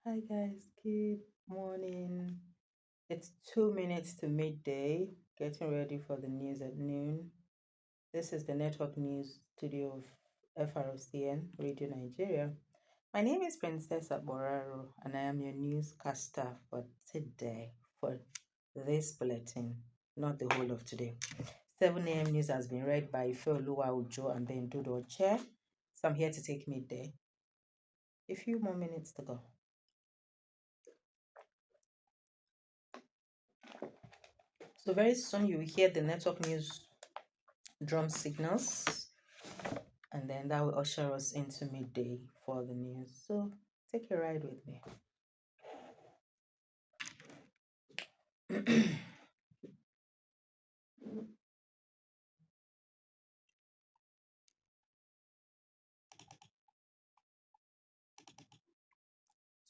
Hi guys, good morning. It's 2 minutes to midday, getting ready for the news at noon. This is the network news studio of FROCN Radio Nigeria. My name is Princess Boraro, and I am your newscaster for today, for this bulletin, not the whole of today. 7 a.m. news has been read by Ifeoluwa Ujo and Ben Dodo Chair, so I'm here to take midday. A few more minutes to go. So very soon you will hear the network news drum signals, and then that will usher us into midday for the news. So take a ride with me.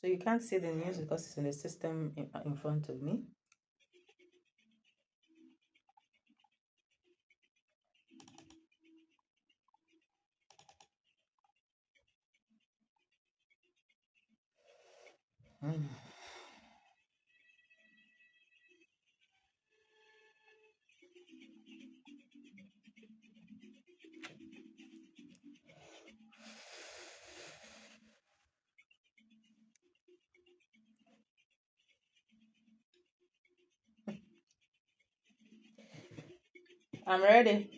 So you can't see the news because it's in the system in front of me. Mm. I'm ready.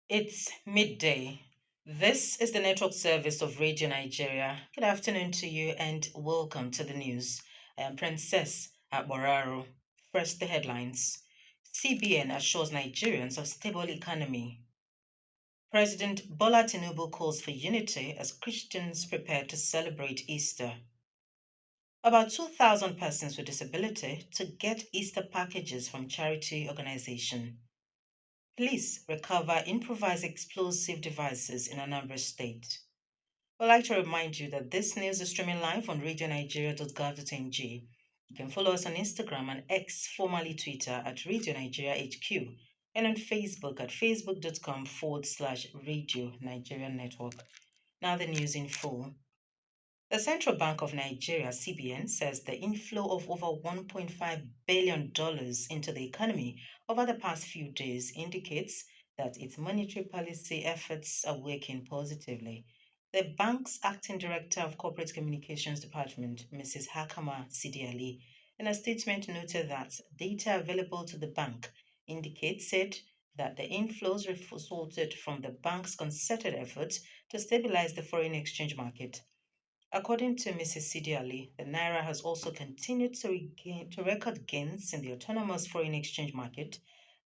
It's midday. This is the network service of Radio Nigeria. Good afternoon to you and welcome to the news. I am Princess Boraro. First, the headlines. CBN assures Nigerians of stable economy. President Bola Tinubu calls for unity as Christians prepare to celebrate Easter. About 2,000 persons with disability to get Easter packages from charity organization. Police recover improvised explosive devices in Anambra State. I'd like to remind you that this news is streaming live on radioNigeria.gov.ng. You can follow us on Instagram and X, formerly Twitter, at Radio Nigeria HQ, and on Facebook at facebook.com/Radio Nigeria Network. Now the news in full. The Central Bank of Nigeria, CBN, says the inflow of over $1.5 billion into the economy over the past few days indicates that its monetary policy efforts are working positively. The bank's acting director of Corporate Communications Department, Mrs. Hakama Sidiali, in a statement noted that data available to the bank indicates that the inflows resulted from the bank's concerted efforts to stabilize the foreign exchange market. According to Mrs. Sidi Ali, the Naira has also continued to record gains in the autonomous foreign exchange market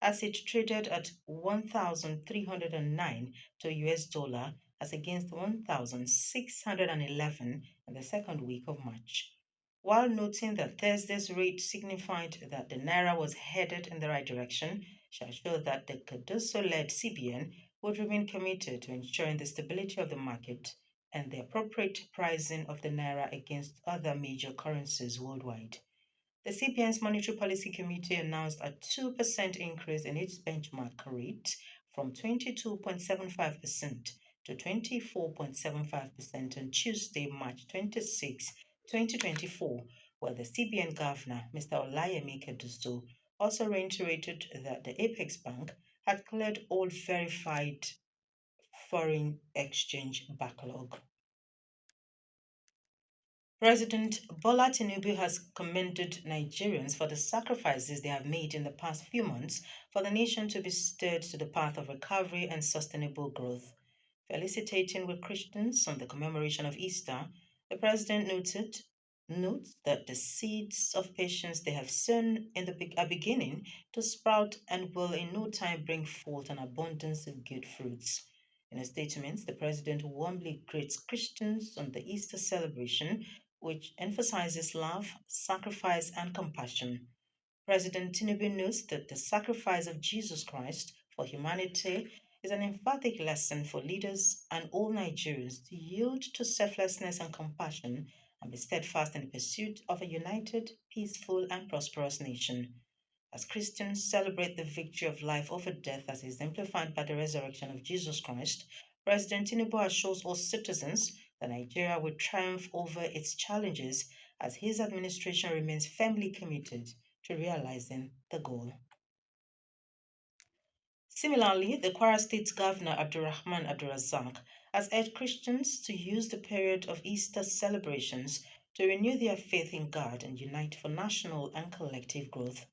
as it traded at 1,309 to US dollar as against 1,611 in the second week of March. While noting that Thursday's rate signified that the Naira was headed in the right direction, she assured that the Cardoso-led CBN would remain committed to ensuring the stability of the market and the appropriate pricing of the naira against other major currencies worldwide. The CBN's Monetary Policy Committee announced a 2% increase in its benchmark rate from 22.75% to 24.75% on Tuesday, March 26, 2024, where the CBN Governor, Mr. Olayemi Keduso, also reiterated that the Apex Bank had cleared all verified foreign exchange backlog. President Bola Tinubu has commended Nigerians for the sacrifices they have made in the past few months for the nation to be steered to the path of recovery and sustainable growth. Felicitating with Christians on the commemoration of Easter, the president notes that the seeds of patience they have sown are beginning to sprout and will in no time bring forth an abundance of good fruits. In a statement, the president warmly greets Christians on the Easter celebration, which emphasizes love, sacrifice, and compassion. President Tinubu notes that the sacrifice of Jesus Christ for humanity is an emphatic lesson for leaders and all Nigerians to yield to selflessness and compassion and be steadfast in the pursuit of a united, peaceful, and prosperous nation. As Christians celebrate the victory of life over death as exemplified by the resurrection of Jesus Christ, President Tinubu assures all citizens that Nigeria will triumph over its challenges as his administration remains firmly committed to realizing the goal. Similarly, the Kwara State Governor Abdulrahman Abdulrazak has urged Christians to use the period of Easter celebrations to renew their faith in God and unite for national and collective growth.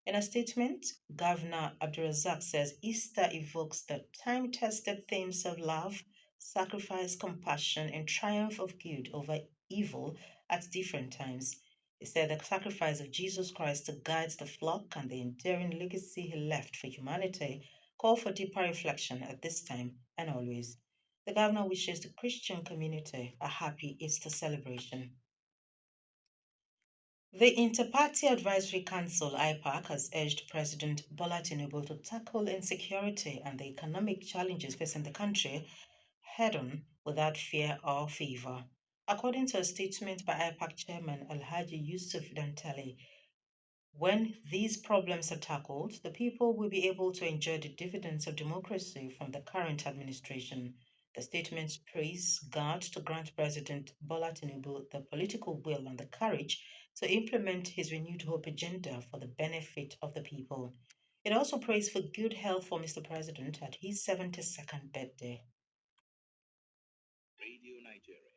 In a statement, Governor Abdulrazak says Easter evokes the time tested themes of love, sacrifice, compassion, and triumph of good over evil at different times. He said the sacrifice of Jesus Christ to guide the flock and the enduring legacy he left for humanity call for deeper reflection at this time and always. The governor wishes the Christian community a happy Easter celebration. The Interparty Advisory Council (IPAC) has urged President Bola Tinubu to tackle insecurity and the economic challenges facing the country head-on without fear or favor. According to a statement by IPAC Chairman Alhaji Yusuf Dantale, when these problems are tackled, the people will be able to enjoy the dividends of democracy from the current administration. The statements praise God to grant President Bola Tinubu the political will and the courage to implement his renewed hope agenda for the benefit of the people. It also prays for good health for Mr. President at his 72nd birthday. Radio Nigeria,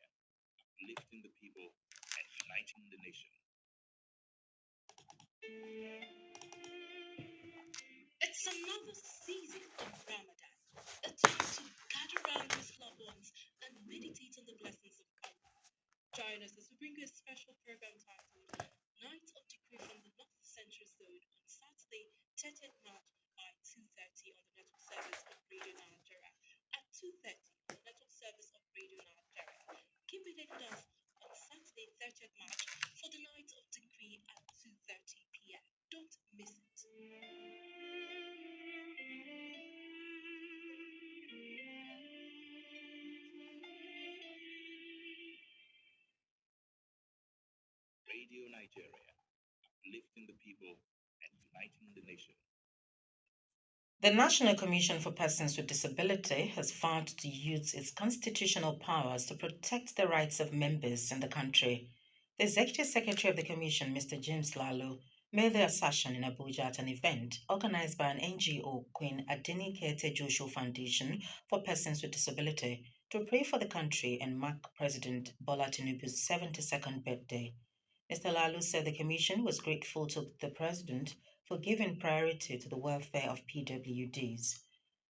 lifting the people and uniting the nation. It's another season of Ramadan, a time to gather around with loved ones and meditate on the blessings of Allah. Join us as we bring you a special program titled Night of Decree from the North Central Zone on Saturday, 30th March by 2:30 on the network service of Radio Nigeria. At 2:30 on the network service of Radio Nigeria. Keep it with us on Saturday, 30th March for the Night of Decree at 2:30 p.m. Don't miss it. Radio Nigeria, lifting the people and uniting the nation. The National Commission for Persons with Disability has vowed to use its constitutional powers to protect the rights of members in the country. The Executive Secretary of the Commission, Mr. James Lalo, made the assertion in Abuja at an event organized by an NGO, Queen Adenike Tejuosho Foundation for Persons with Disability, to pray for the country and mark President Bola Tinubu's 72nd birthday. Mr. Lalu said the Commission was grateful to the President for giving priority to the welfare of PWDs.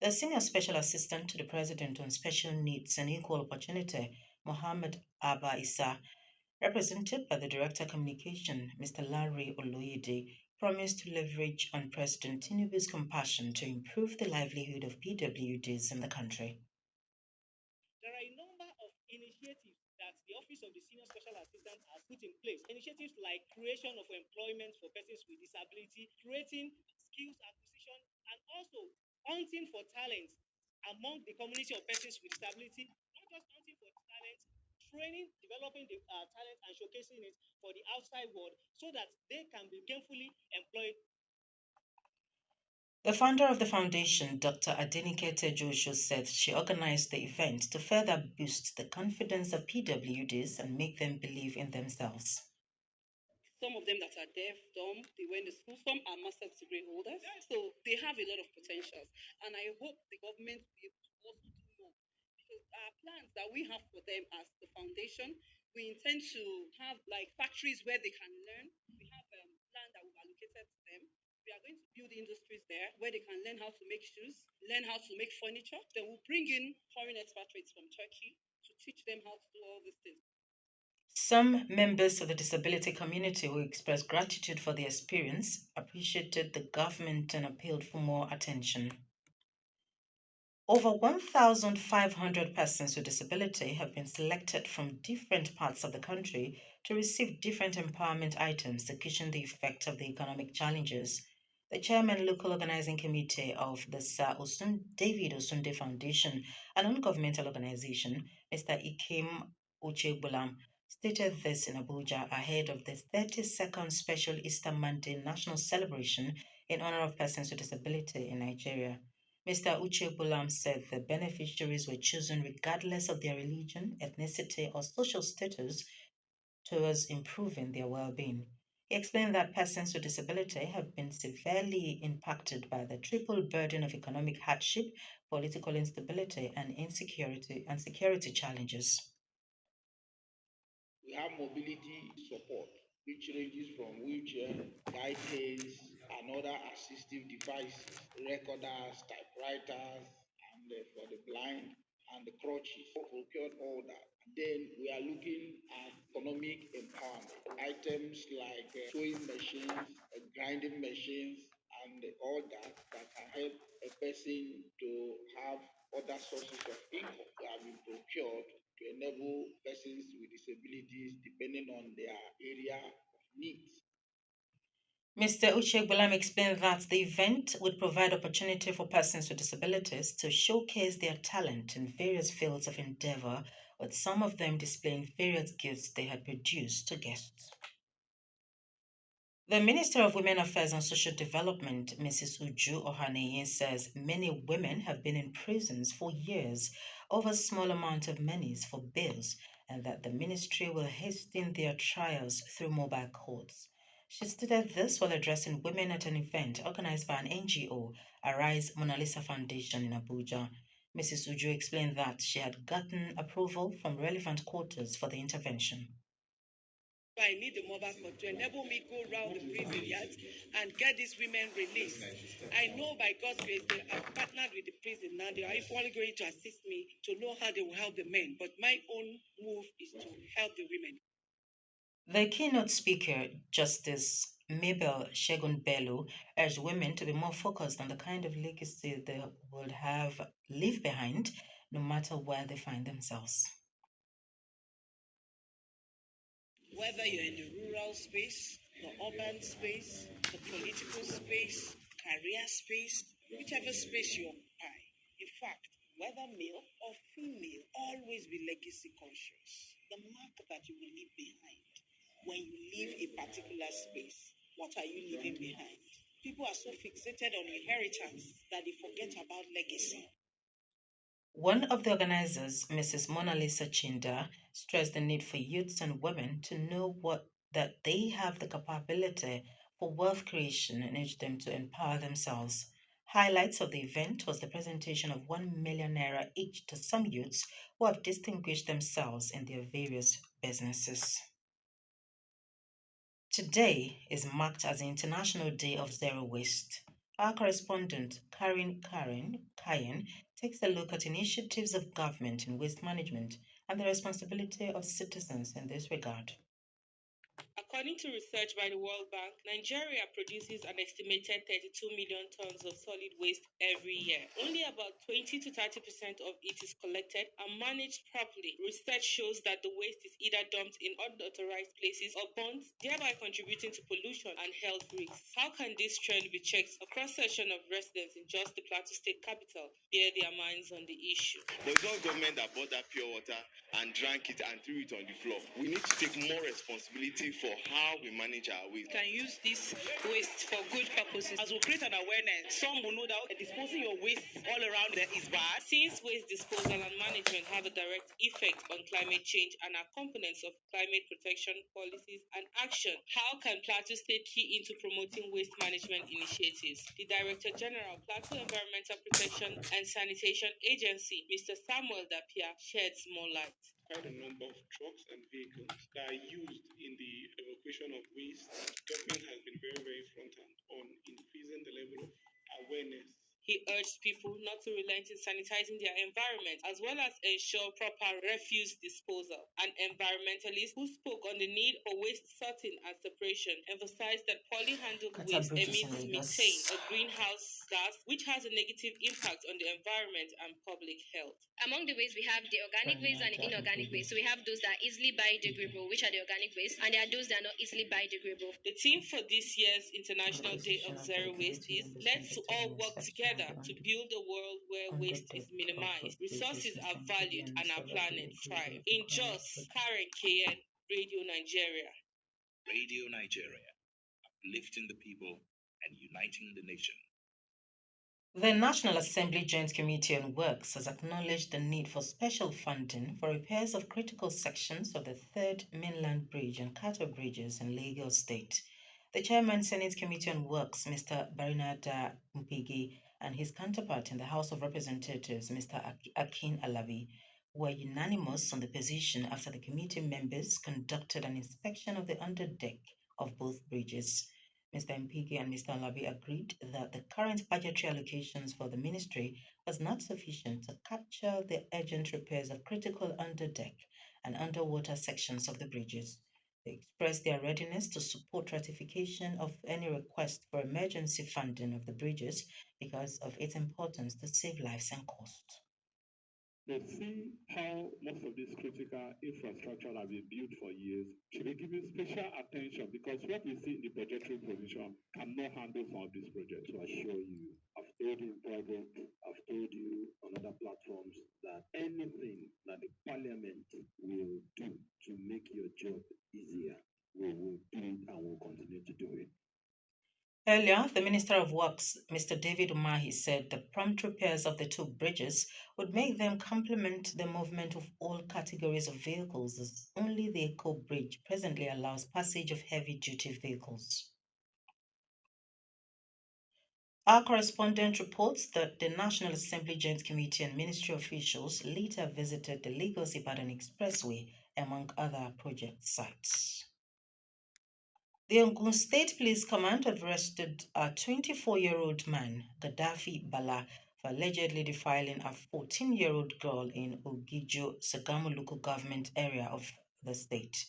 The Senior Special Assistant to the President on Special Needs and Equal Opportunity, Mohammed Abba Issa, represented by the Director Communication, Mr. Larry Oloyede, promised to leverage on President Tinubu's compassion to improve the livelihood of PWDs in the country. There are a number of initiatives that the Office of the Senior Special Assistant has put in place. Initiatives like creation of employment for persons with disability, creating skills acquisition, and also hunting for talent among the community of persons with disability, not just hunting for talent, training, developing the talent and showcasing it for the outside world so that they can be gainfully employed. The founder of the foundation, Dr. Adenike Tejuosho, said she organized the event to further boost the confidence of PWDs and make them believe in themselves. Some of them that are deaf, dumb, they went to school. Some are master's degree holders. So they have a lot of potentials. And I hope the government will be able to also do more. Because our plans that we have for them as the foundation, we intend to have like factories where they can learn. We have a plan that we've allocated to them. We are going to build industries there where they can learn how to make shoes, learn how to make furniture. Then we'll bring in foreign expatriates from Turkey to teach them how to do all these things. Some members of the disability community who expressed gratitude for the experience appreciated the government and appealed for more attention. Over 1,500 persons with disability have been selected from different parts of the country to receive different empowerment items to cushion the effect of the economic challenges. The chairman local organizing committee of the Sir David Osunde Foundation, a non-governmental organization, Mr. Ikem Uchegbulam, stated this in Abuja ahead of the 32nd Special Easter Monday national celebration in honor of persons with disability in Nigeria. Mr. Uche Bulam said the beneficiaries were chosen regardless of their religion, ethnicity, or social status towards improving their well-being. He explained that persons with disability have been severely impacted by the triple burden of economic hardship, political instability, and security challenges. We have mobility support, which ranges from wheelchair, guide canes, and other assistive devices, recorders, typewriters, and for the blind, and the crutches. Procured all that. Then we are looking at economic empowerment. Items like sewing machines, grinding machines, and all that can help a person to have other sources of income that have been procured to enable persons with disabilities depending on their area of needs. Mr. Uchegbulam explained that the event would provide opportunity for persons with disabilities to showcase their talent in various fields of endeavor, with some of them displaying various gifts they had produced to guests. The Minister of Women Affairs and Social Development, Mrs. Uju Ohaneye, says many women have been in prisons for years over a small amount of monies for bills, and that the ministry will hasten their trials through mobile courts. She stated this while addressing women at an event organized by an NGO, Arise Mona Lisa Foundation in Abuja. Mrs. Uju explained that she had gotten approval from relevant quarters for the intervention. I need the mobile court to enable me go around the prison yards and get these women released. I know by God's grace they have partnered with the prison now. They are equally going to assist me to know how they will help the men. But my own move is to help the women. The keynote speaker, Justice Mabel Shegun Bello, urged women to be more focused on the kind of legacy they would have leave behind, no matter where they find themselves. Whether you're in the rural space, the urban space, the political space, career space, whichever space you occupy. In fact, whether male or female, always be legacy conscious. The mark that you will leave behind when you leave a particular space. What are you leaving behind? People are so fixated on inheritance that they forget about legacy. One of the organizers, Mrs. Mona Lisa Chinda, stressed the need for youths and women to know that they have the capability for wealth creation and urged them to empower themselves. Highlights of the event was the presentation of 1 million naira each to some youths who have distinguished themselves in their various businesses. Today is marked as the International Day of Zero Waste. Our correspondent, Kayen, takes a look at initiatives of government in waste management and the responsibility of citizens in this regard. According to research by the World Bank, Nigeria produces an estimated 32 million tons of solid waste every year. Only about 20 to 30% of it is collected and managed properly. Research shows that the waste is either dumped in unauthorized places or burnt, thereby contributing to pollution and health risks. How can this trend be checked? A cross-section of residents in just the Plateau State capital bear their minds on the issue. There's no government that bought that pure water and drank it and threw it on the floor. We need to take more responsibility for how we manage our waste. Can use this waste for good purposes. As we create an awareness, some will know that disposing your waste all around there is bad. Since waste disposal and management have a direct effect on climate change and are components of climate protection policies and action, how can Plateau State key into promoting waste management initiatives? The Director General, Plateau Environmental Protection and Sanitation Agency, Mr. Samuel Dapia, sheds more light. Quite a number of trucks and vehicles that are used in the evacuation of waste. Government has been very, very front-hand on increasing the level of awareness He urged people not to relent in sanitizing their environment, as well as ensure proper refuse disposal. An environmentalist who spoke on the need for waste sorting and separation emphasized that poorly handled Qatar waste Bridges in emits Lagos. methane, a greenhouse gas, which has a negative impact on the environment and public health. Among the waste, we have the organic waste and inorganic waste. So we have those that are easily biodegradable, which are the organic waste, and there are those that are not easily biodegradable. The theme for this year's International Day of Zero Waste is Let's all work together to build a world where waste is minimized, resources are valued, and our planet thrives. In Jos, Karen KN, Radio Nigeria. Radio Nigeria, uplifting the people and uniting the nation. The National Assembly Joint Committee on Works has acknowledged the need for special funding for repairs of critical sections of the Third Mainland Bridge and Qatar Bridges in Lagos State. The Chairman, Senate Committee on Works, Mr. Barinada Mpigi, and his counterpart in the House of Representatives, Mr. Akin Alabi, were unanimous on the position after the committee members conducted an inspection of the underdeck of both bridges. Mr. Mpigi and Mr. Alabi agreed that the current budgetary allocations for the ministry was not sufficient to capture the urgent repairs of critical underdeck and underwater sections of the bridges. They expressed their readiness to support ratification of any request for emergency funding of the bridges because of its importance to save lives and cost. They see how most of this critical infrastructure has been built for years should be given special attention because what we see in the budgetary position cannot handle some of these projects. To assure you, I've told you in private, I've told you on other platforms that anything that the parliament will do to make your job easier, we will do it and will continue to do it. Earlier, the Minister of Works, Mr. David Umahi, said the prompt repairs of the two bridges would make them complement the movement of all categories of vehicles, as only the Eco Bridge presently allows passage of heavy-duty vehicles. Our correspondent reports that the National Assembly Joint Committee and ministry officials later visited the Lagos-Ibadan Expressway, among other project sites. The Ogun State Police Command have arrested a 24-year-old man, Gaddafi Bala, for allegedly defiling a 14-year-old girl in Ogijo, Sagamu local government area of the state.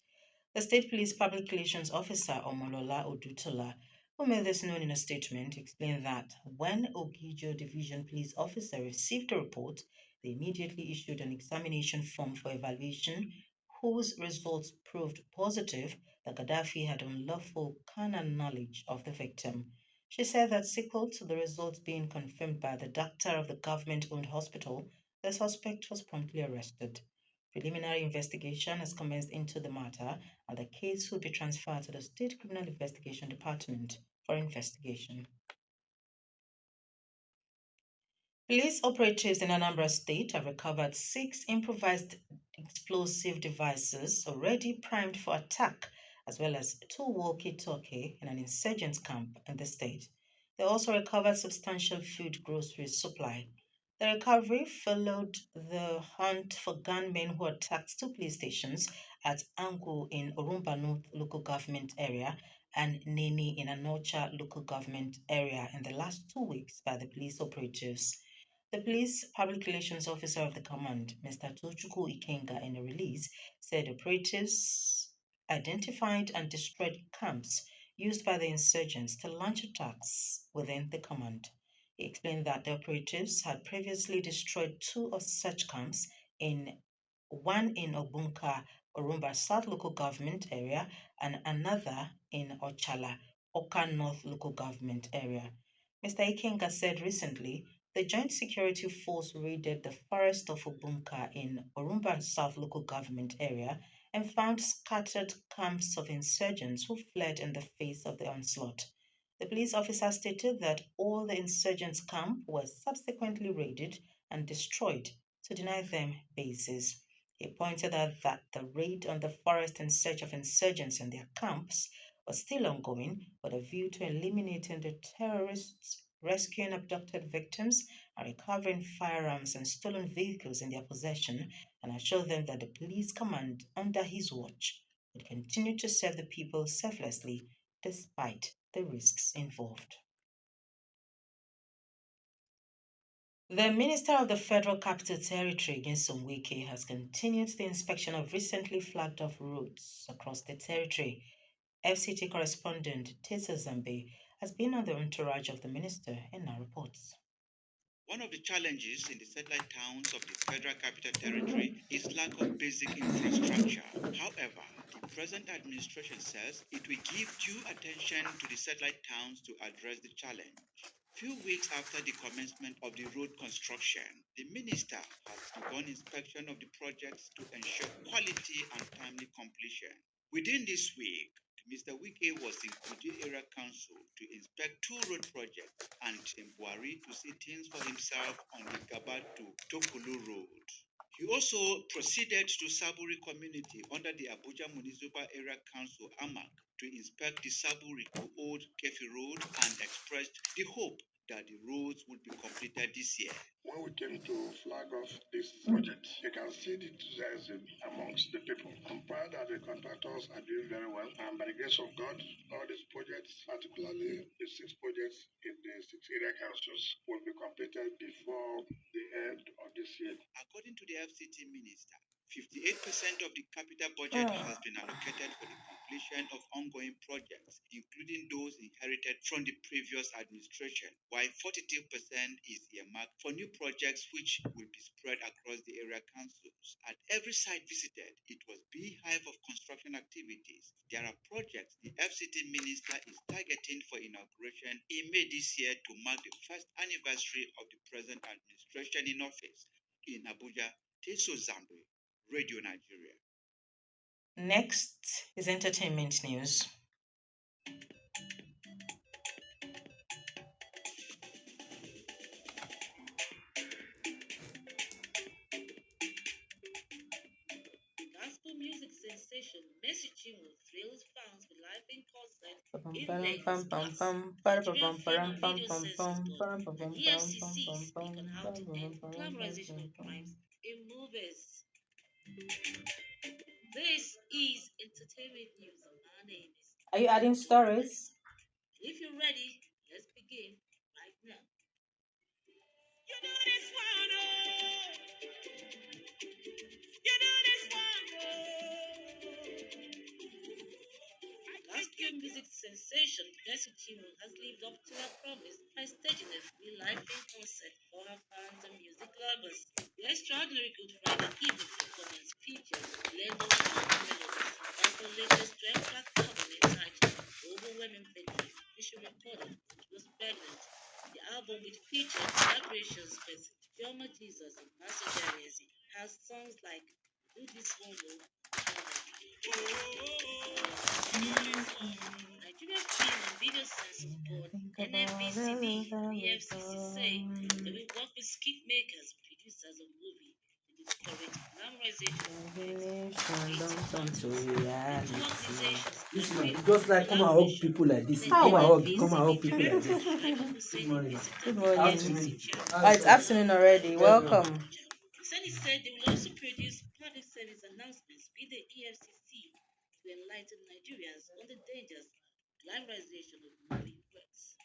The State Police Public Relations Officer, Omolola Odutola, who made this known in a statement, explained that when Ogijo Division Police Officer received the report, they immediately issued an examination form for evaluation, whose results proved positive that Gaddafi had unlawful carnal knowledge of the victim. She said that sequel to the results being confirmed by the doctor of the government-owned hospital, the suspect was promptly arrested. Preliminary investigation has commenced into the matter, and the case will be transferred to the State Criminal Investigation Department for investigation. Police operatives in Anambra State have recovered 6 improvised explosive devices already primed for attack, as well as 2 walkie-talkie in an insurgent camp in the state. They also recovered substantial food grocery supply. The recovery followed the hunt for gunmen who attacked 2 police stations at Angu in Orumba North local government area and Neni in Anocha local government area in the last 2 weeks by the police operatives. The police public relations officer of the command, Mr. Tochukwu Ikenga, in a release, said operatives identified and destroyed camps used by the insurgents to launch attacks within the command. He explained that the operatives had previously destroyed 2 of such camps, one in Obunka, Orumba South local government area, and another in Ochala, Oka North local government area. Mr. Ikenga said recently the Joint Security Force raided the forest of Obunka in Orumba South local government area and found scattered camps of insurgents who fled in the face of the onslaught. The police officer stated that all the insurgents' camps were subsequently raided and destroyed to deny them bases. He pointed out that the raid on the forest in search of insurgents in their camps was still ongoing with a view to eliminating the terrorists, rescuing abducted victims, and recovering firearms and stolen vehicles in their possession, and assured them that the police command under his watch would continue to serve the people selflessly despite the risks involved. The Minister of the Federal Capital Territory, Nyesom Wike, has continued the inspection of recently flagged off roads across the territory. FCT correspondent Tessa Zambe has been on the entourage of the minister and now reports. One of the challenges in the satellite towns of the Federal Capital Territory is lack of basic infrastructure. However, the present administration says it will give due attention to the satellite towns to address the challenge. Few weeks after the commencement of the road construction, the minister has begun inspection of the projects to ensure quality and timely completion. Within this week, Mr. Wike was in Kuji Area Council to inspect two road projects and in Buari to see things for himself on the Gabat to Tokulu Road. He also proceeded to Saburi community under the Abuja Municipal Area Council AMAC to inspect the Saburi to Old Kefi Road and expressed the hope that the roads would be completed this year. When we came to flag off this project, you can see the enthusiasm amongst the people. I'm proud that the contractors are doing very well, and by the grace of God, all these projects, particularly the 6 projects in the 6 area councils, will be completed before the end of this year. According to the FCT minister, 58% of the capital budget has been allocated for the completion of ongoing projects, including those inherited from the previous administration, while 42% is earmarked for new projects which will be spread across the area councils. At every site visited, it was beehive of construction activities. There are projects the FCT minister is targeting for inauguration in May this year to mark the first anniversary of the present administration in office. In Abuja, Teso Zambe, Radio Nigeria. Next is entertainment news. Gospel music sensation Mercy Chinwo thrills fans with live in concert in Lagos Plus. Nigerian Film and Video Censors Board and EFCC speak on how to end glamorization of crimes in movies. This is entertainment news. My name is. Are you adding stories? If you're ready, let's begin right now. You do this one, oh. You do this one, oh. Gospel music sensation Mercy Chinwo has lived up to her promise by staging a free live in concert for her fans and music lovers. The extraordinary Good Friday evening performance features blended soul melodies of her latest 12-track album entitled Overwhelming Victory, which she recorded when she was pregnant. The album, which featured collaborations with Joma Jesus and Pastor Jariezi, has songs like Do This One More, Nigeria Film and Video Censors Board, NFVCB, and EFCC say they will work with skit makers, producers of movies to discourage glamorization of just like come and hug people like this. Come and hug people like this. Good morning. Good morning. It's afternoon already. Welcome. The Senate said they will also produce public service announcements with the EFCC to enlighten Nigerians on the dangers of glamorization of movie works.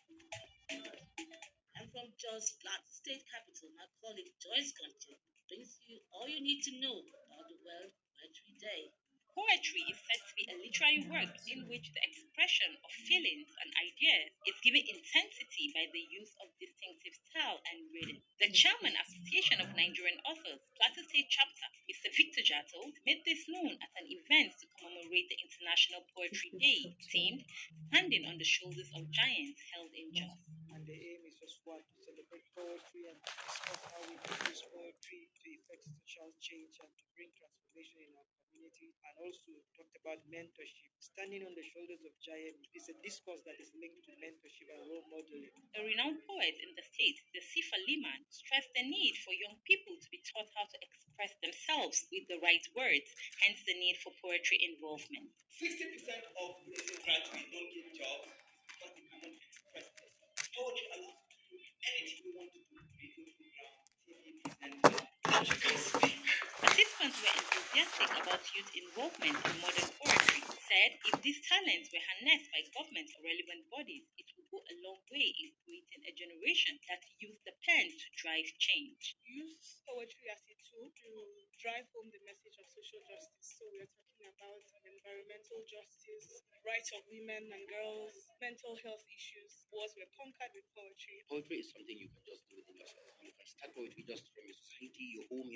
I'm from Jos Plateau State Capital. My colleague Joyce Conte brings you all you need to know about the World Poetry Day. Poetry is said to be a literary work in which the expression of feelings and ideas is given intensity by the use of distinctive style and rhythm. The Chairman Association of Nigerian Authors, Plateau State Chapter, Mr. Victor Jato, made this known at an event to commemorate the International Poetry Day, themed Standing on the Shoulders of Giants, held in Jos. And the aim is just one, to celebrate poetry and discuss how we can use poetry to effect social change and to bring transformation in our community. And also talked about mentorship. Standing on the shoulders of giants is a discourse that is linked to mentorship and role modeling. A renowned poet in the state, the Sifa Liman, stressed the need for young people to be taught how to express themselves with the right words, hence the need for poetry involvement. 60% of recent graduates don't get jobs because they cannot express themselves. Poetry allows us to do anything we want to do, radio program, TV presenter, you can speak. Participants were enthusiastic about youth involvement in modern poetry, said if these talents were harnessed by government or relevant bodies, it would go a long way in creating a generation that use the pen to drive change. Use poetry as a tool to drive home the message of social justice. So we are talking about environmental justice, rights of women and girls, mental health issues. Wars were conquered with poetry. Poetry is something you can just do within yourself. You can start poetry just from your society, your home,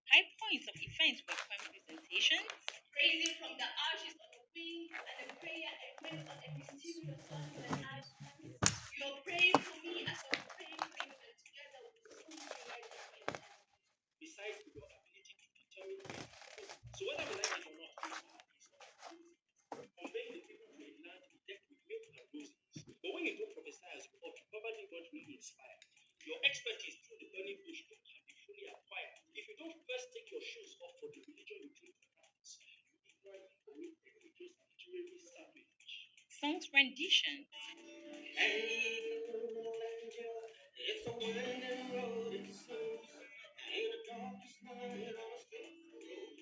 High points of events were poem presentations, Praising from the ashes on the wing, and a prayer emerged on a mysterious circular night. You're praying for me as I'm praying for you, and together we will soon unite again. Besides your ability to determine so whether we like it or not, conveying the people to a land decked with milk and roses. But when you don't prophesy as you ought to, probably not really inspired. Your expertise through the burning bush can be fully acquired. If you don't first take your shoes off for the religion you claim to practice, you ignorantly commit a religious and literary sacrilege. songs rendition, It's a winding road, it seems. Ain't a darkest night on a faithful road.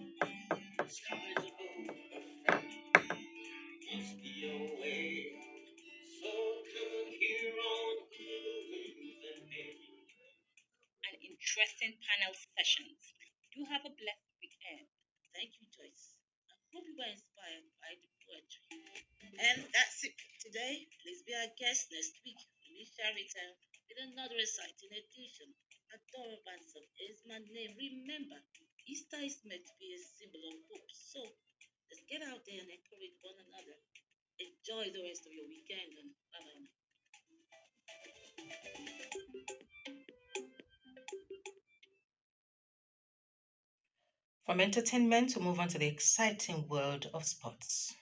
Skies above are friendly. It's your way. So come and hear on the winds and waves. and interesting panel sessions. Do have a blessed weekend. Thank you, Joyce. I hope you were inspired by the poetry. And that's it for today. Please be our guest next week when we shall return with another exciting edition. Adorable of Isma's name. Remember, Easter is meant to be a symbol of hope. So let's get out there and encourage one another. Enjoy the rest of your weekend and bye bye. From entertainment, we move on to the exciting world of sports.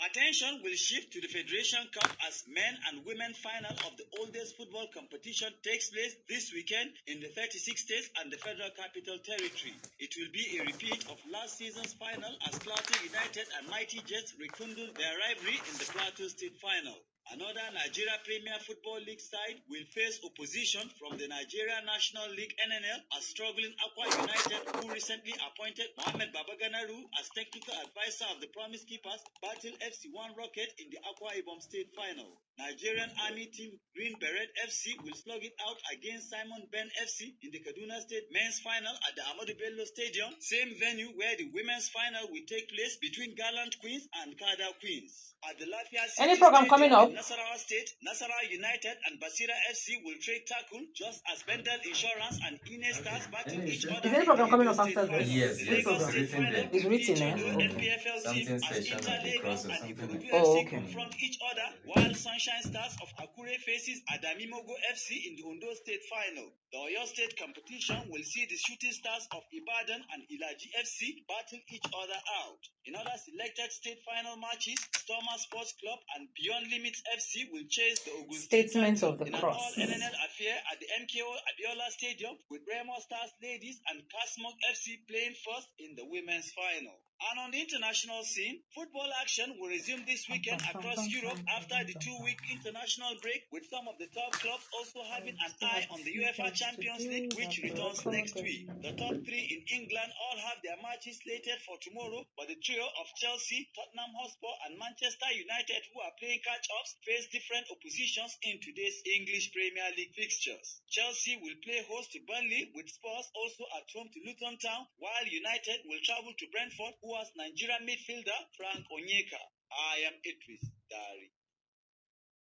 Attention will shift to the Federation Cup as men and women final of the oldest football competition takes place this weekend in the 36 states and the Federal Capital Territory. It will be a repeat of last season's final as Plateau United and Mighty Jets rekindled their rivalry in the Plateau State Final. Another Nigeria Premier Football League side will face opposition from the Nigeria National League NNL as struggling Aqua United, who recently appointed Mohamed Babaganaru as technical advisor of the Promise Keepers, battle FC1 Rocket in the Aqua Ibom State Final. Nigerian Army team Green Beret FC will slug it out against Simon Ben FC in the Kaduna State Men's Final at the Ahmadu Bello Stadium, same venue where the Women's Final will take place between Gallant Queens and Kada Queens. At the Lafayette City Any program coming up? in Nasarawa State, Nasarawa United and Basira FC will trade tackle just as Bendel Insurance and Ine Stars battle each other. Is any program coming up after this? Yes, Which program? it's written there. It's written, eh? Okay. NPFL team Something as special Inter at the Lagos cross or and something. Ikorodu Oh, FC okay. confront each other, while Sunshine Stars of Akure faces Adamimogo FC in the Ondo State Final. The Oyo State competition will see the Shooting Stars of Ibadan and Ilaji FC battle each other out. In other selected state final matches, Stormer Sports Club and Beyond Limits FC will chase the Ogun State Statement title of the in an Cross. all-NNL affair at the MKO Abiola Stadium, with Remo Stars Ladies and Kasmog FC playing first in the women's final. And on the international scene, football action will resume this weekend across Europe after the 2-week international break, with some of the top clubs also having an eye on the UEFA Champions League, which returns next week. The top three in England all have their matches slated for tomorrow, but the trio of Chelsea, Tottenham Hotspur and Manchester United, who are playing catch-ups, face different oppositions in today's English Premier League fixtures. Chelsea will play host to Burnley, with Spurs also at home to Luton Town, while United will travel to Brentford, who has Nigerian midfielder Frank Onyeka. I am Idris Dari.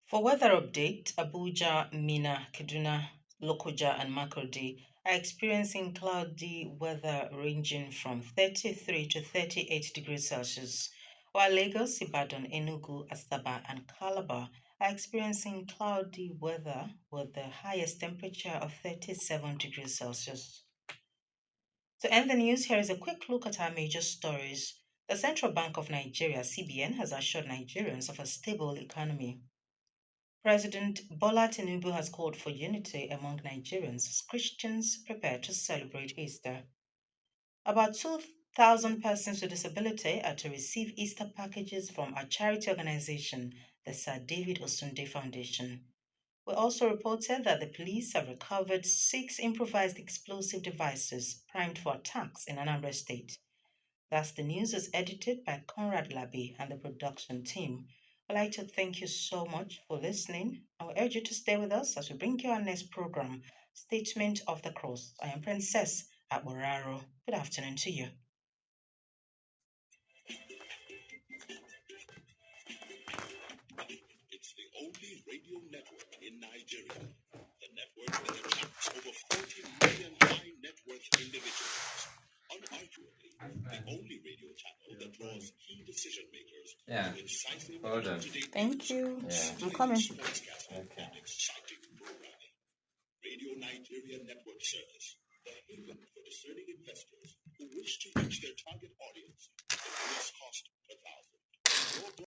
For weather update, Abuja, Mina, Kaduna, Lokoja, and Makurdi are experiencing cloudy weather ranging from 33 to 38 degrees Celsius, while Lagos, Ibadan, Enugu, Asaba, and Calabar are experiencing cloudy weather with the highest temperature of 37 degrees Celsius. To end the news, here is a quick look at our major stories. The Central Bank of Nigeria, CBN, has assured Nigerians of a stable economy. President Bola Tinubu has called for unity among Nigerians as Christians prepare to celebrate Easter. About 2,000 persons with disability are to receive Easter packages from our charity organization, the Sir David Osunde Foundation. We also reported that the police have recovered 6 improvised explosive devices primed for attacks in Anambra State. That's the news is edited by Conrad Labi and the production team. I'd like to thank you so much for listening. I will urge you to stay with us as we bring you our next program, Statement of the Cross. I am Princess Aboraro. Good afternoon to you. It's the only radio network in Nigeria. The network that attracts over 40 million high net worth individuals. Unarguably, the only radio channel that draws key decision makers to incisive and up-to-date Thank you. news, I'm coming. sportscasting, and exciting programming. Radio Nigeria Network Service, the haven for the